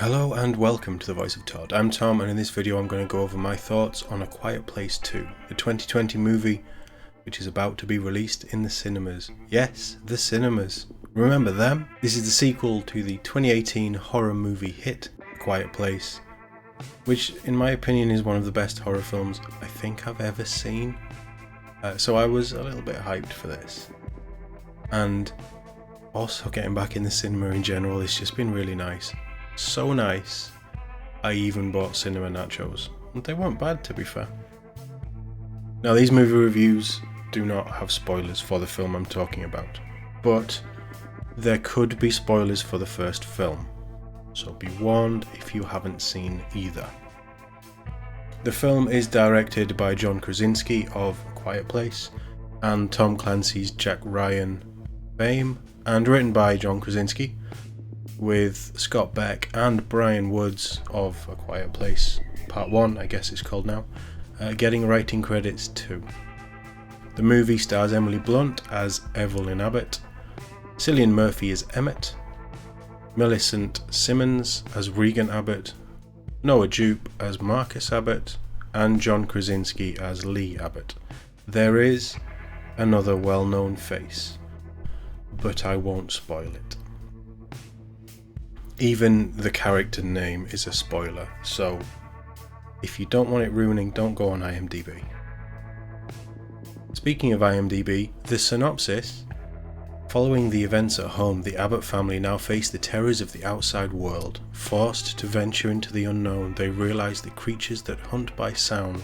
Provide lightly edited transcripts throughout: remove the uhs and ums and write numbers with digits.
Hello and welcome to The Voice of Todd. I'm Tom, and in this video I'm going to go over my thoughts on A Quiet Place 2, the 2020 movie which is about to be released in the cinemas. Yes, the cinemas. Remember them? This is the sequel to the 2018 horror movie hit A Quiet Place, which in my opinion is one of the best horror films I think I've ever seen. So I was a little bit hyped for this. And also getting back in the cinema in general, it's just been really nice. So nice, I even bought cinema nachos, and they weren't bad, to be fair. Now, these movie reviews do not have spoilers for the film I'm talking about, but there could be spoilers for the first film, so be warned if you haven't seen either. The film is directed by John Krasinski of A Quiet Place and Tom Clancy's Jack Ryan fame, and written by John Krasinski, with Scott Beck and Brian Woods of A Quiet Place Part 1, I guess it's called now, getting writing credits too. The movie stars Emily Blunt as Evelyn Abbott, Cillian Murphy as Emmett, Millicent Simmons as Regan Abbott, Noah Jupe as Marcus Abbott, and John Krasinski as Lee Abbott. There is another well-known face, but I won't spoil it. Even the character name is a spoiler, so if you don't want it ruining, don't go on IMDb. Speaking of IMDb, the synopsis: following the events at home, the Abbott family now face the terrors of the outside world. Forced to venture into the unknown, they realise that creatures that hunt by sound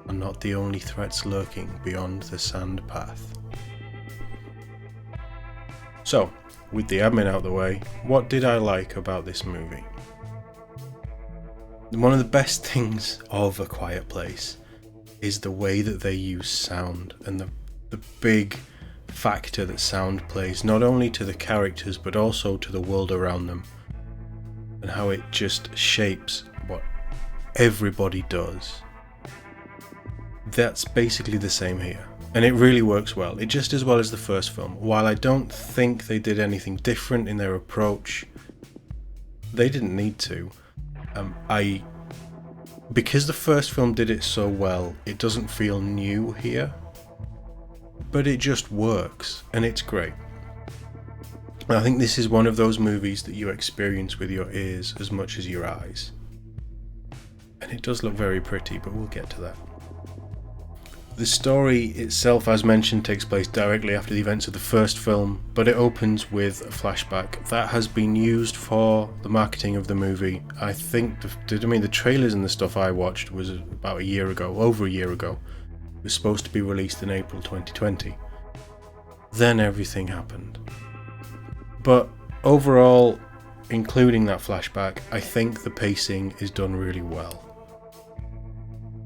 are not the only threats lurking beyond the sand path. So, with the admin out of the way, what did I like about this movie? One of the best things of A Quiet Place is the way that they use sound, and the big factor that sound plays not only to the characters but also to the world around them, and how it just shapes what everybody does. That's basically the same here. And it really works well. It just as well as the first film. While I don't think they did anything different in their approach, they didn't need to. Because the first film did it so well, it doesn't feel new here, but it just works, and it's great. And I think this is one of those movies that you experience with your ears as much as your eyes. And it does look very pretty, but we'll get to that. The story itself, as mentioned, takes place directly after the events of the first film, but it opens with a flashback that has been used for the marketing of the movie. I think the trailers and the stuff I watched was about a year ago, over a year ago. It was supposed to be released in April 2020. Then everything happened. But overall, including that flashback, I think the pacing is done really well.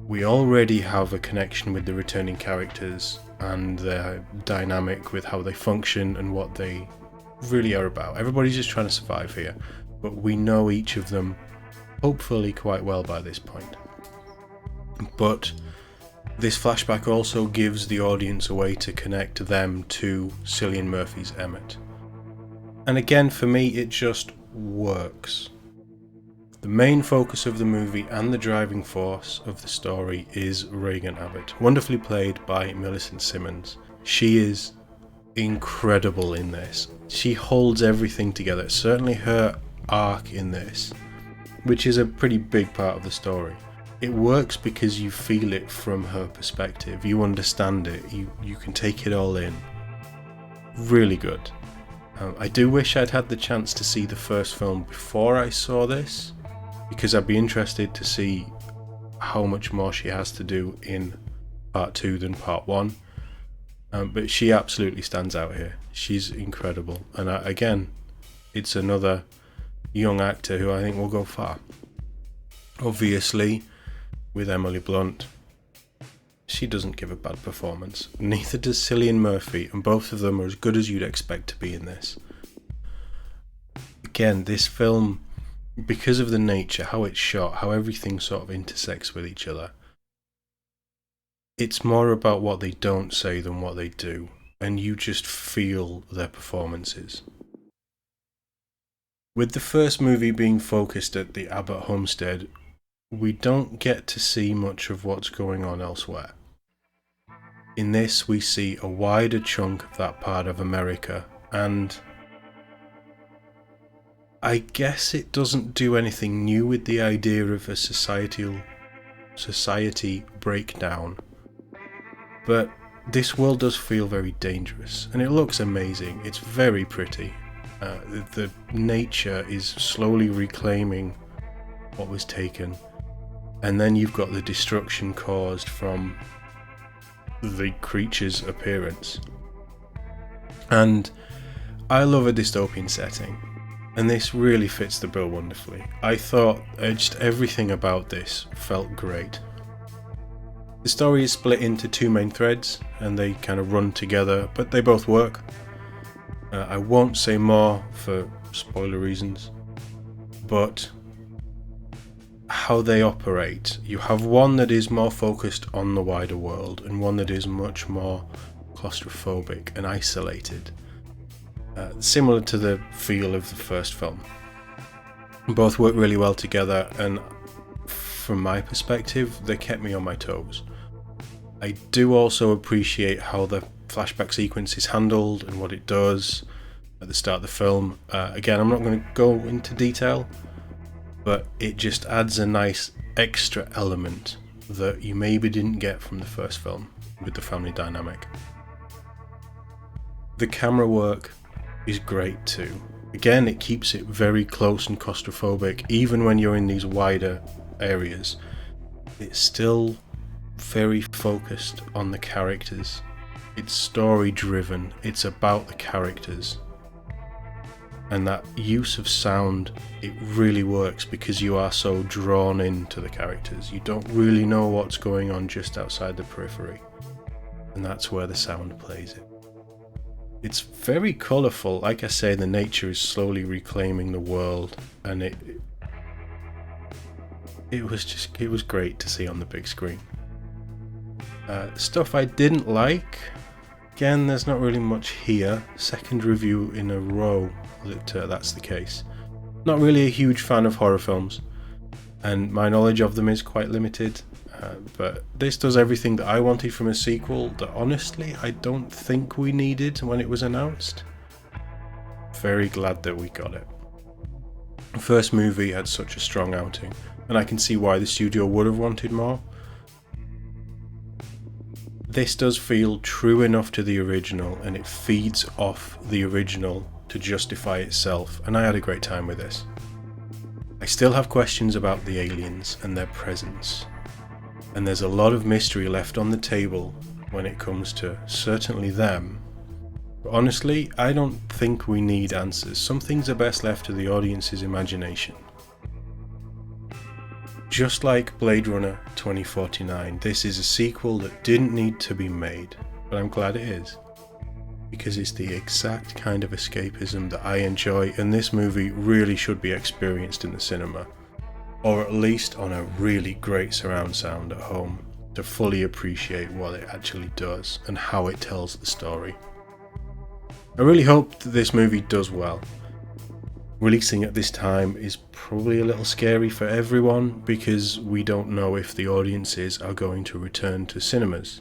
We already have a connection with the returning characters and their dynamic with how they function and what they really are about. Everybody's just trying to survive here, but we know each of them hopefully quite well by this point. But this flashback also gives the audience a way to connect them to Cillian Murphy's Emmett. And again, for me, it just works. The main focus of the movie and the driving force of the story is Regan Abbott, wonderfully played by Millicent Simmons. She is incredible in this. She holds everything together, certainly her arc in this, which is a pretty big part of the story. It works because you feel it from her perspective, you understand it, you can take it all in. Really good. I do wish I'd had the chance to see the first film before I saw this, because I'd be interested to see how much more she has to do in part 2 than part 1. But she absolutely stands out here. She's incredible. And again, it's another young actor who I think will go far. Obviously, with Emily Blunt, she doesn't give a bad performance. Neither does Cillian Murphy, and both of them are as good as you'd expect to be in this. Again, this film, because of the nature, how it's shot, how everything sort of intersects with each other, it's more about what they don't say than what they do, and you just feel their performances. With the first movie being focused at the Abbott homestead, we don't get to see much of what's going on elsewhere. In this, we see a wider chunk of that part of America, and I guess it doesn't do anything new with the idea of a society breakdown, but this world does feel very dangerous, and it looks amazing. It's very pretty. The nature is slowly reclaiming what was taken, and then you've got the destruction caused from the creature's appearance. And I love a dystopian setting, and this really fits the bill wonderfully. I thought just everything about this felt great. The story is split into two main threads, and they kind of run together, but they both work. I won't say more for spoiler reasons, but how they operate. You have one that is more focused on the wider world, and one that is much more claustrophobic and isolated, similar to the feel of the first film. Both work really well together, and from my perspective, they kept me on my toes. I do also appreciate how the flashback sequence is handled and what it does at the start of the film. Again, I'm not going to go into detail, but it just adds a nice extra element that you maybe didn't get from the first film with the family dynamic. The camera work is great too. Again, it keeps it very close and claustrophobic. Even when you're in these wider areas, it's still very focused on the characters. It's story driven, it's about the characters. And that use of sound, it really works because you are so drawn into the characters. You don't really know what's going on just outside the periphery. And that's where the sound plays it. It's very colourful. Like I say, the nature is slowly reclaiming the world, and it was great to see on the big screen. Stuff I didn't like, again, there's not really much here. Second review in a row that's the case. Not really a huge fan of horror films, and my knowledge of them is quite limited, but this does everything that I wanted from a sequel that honestly I don't think we needed when it was announced. Very glad that we got it. The first movie had such a strong outing, and I can see why the studio would have wanted more. This does feel true enough to the original, and it feeds off the original to justify itself, and I had a great time with this. I still have questions about the aliens and their presence, and there's a lot of mystery left on the table when it comes to certainly them. But honestly, I don't think we need answers. Some things are best left to the audience's imagination. Just like Blade Runner 2049, this is a sequel that didn't need to be made, but I'm glad it is, because it's the exact kind of escapism that I enjoy, and this movie really should be experienced in the cinema, or at least on a really great surround sound at home, to fully appreciate what it actually does and how it tells the story. I really hope that this movie does well. Releasing at this time is probably a little scary for everyone because we don't know if the audiences are going to return to cinemas.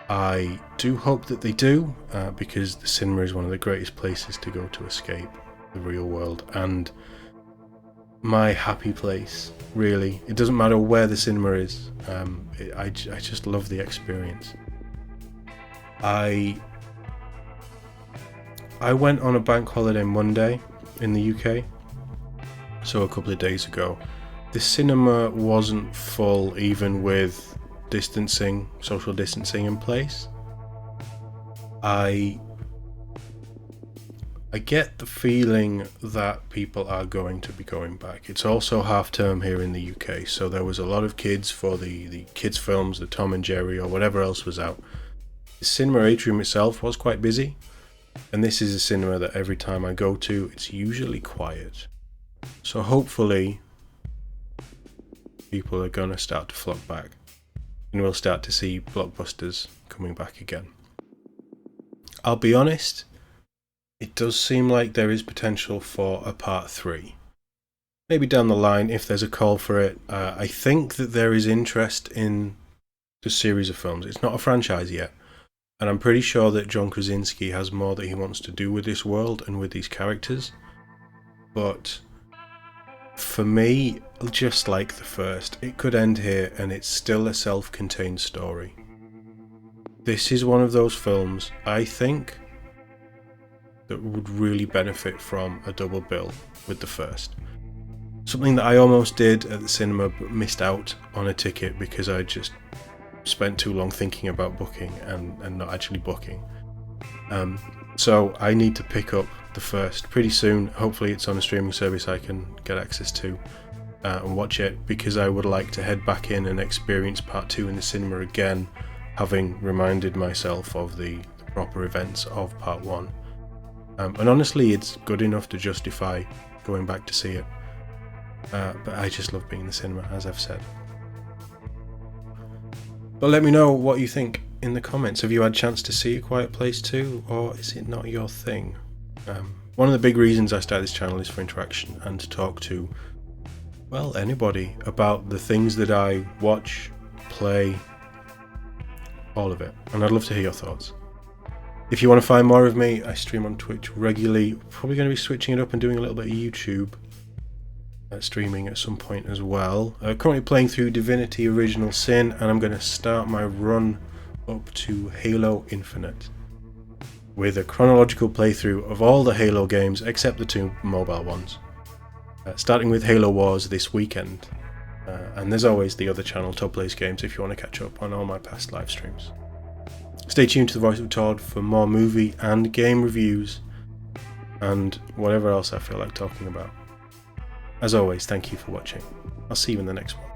I do hope that they do, because the cinema is one of the greatest places to go to escape the real world, and my happy place, really. It doesn't matter where the cinema is, I just love the experience. I went on a bank holiday Monday in the UK, so a couple of days ago. The cinema wasn't full even with social distancing in place. I get the feeling that people are going to be going back. It's also half term here in the UK, so there was a lot of kids for the kids films, the Tom and Jerry or whatever else was out. The cinema atrium itself was quite busy, and this is a cinema that every time I go to, it's usually quiet. So hopefully people are gonna start to flock back, and we'll start to see blockbusters coming back again. I'll be honest, it does seem like there is potential for a part 3. Maybe down the line if there's a call for it. I think that there is interest in the series of films. It's not a franchise yet, and I'm pretty sure that John Krasinski has more that he wants to do with this world and with these characters. But for me, just like the first, it could end here and it's still a self-contained story. This is one of those films, I think, that would really benefit from a double bill with the first. Something that I almost did at the cinema but missed out on a ticket because I just spent too long thinking about booking and not actually booking. So I need to pick up the first pretty soon. Hopefully it's on a streaming service I can get access to and watch it, because I would like to head back in and experience part 2 in the cinema again, having reminded myself of the proper events of part 1. And honestly, it's good enough to justify going back to see it. But I just love being in the cinema, as I've said. But let me know what you think in the comments. Have you had a chance to see A Quiet Place 2, or is it not your thing? One of the big reasons I started this channel is for interaction and to talk to, well, anybody about the things that I watch, play, all of it. And I'd love to hear your thoughts. If you want to find more of me, I stream on Twitch regularly. Probably going to be switching it up and doing a little bit of YouTube streaming at some point as well. Currently playing through Divinity Original Sin, and I'm going to start my run up to Halo Infinite with a chronological playthrough of all the Halo games except the 2 mobile ones, starting with Halo Wars this weekend. And there's always the other channel, Todd Plays Games, if you want to catch up on all my past live streams. Stay tuned to The Voice of Todd for more movie and game reviews and whatever else I feel like talking about. As always, thank you for watching. I'll see you in the next one.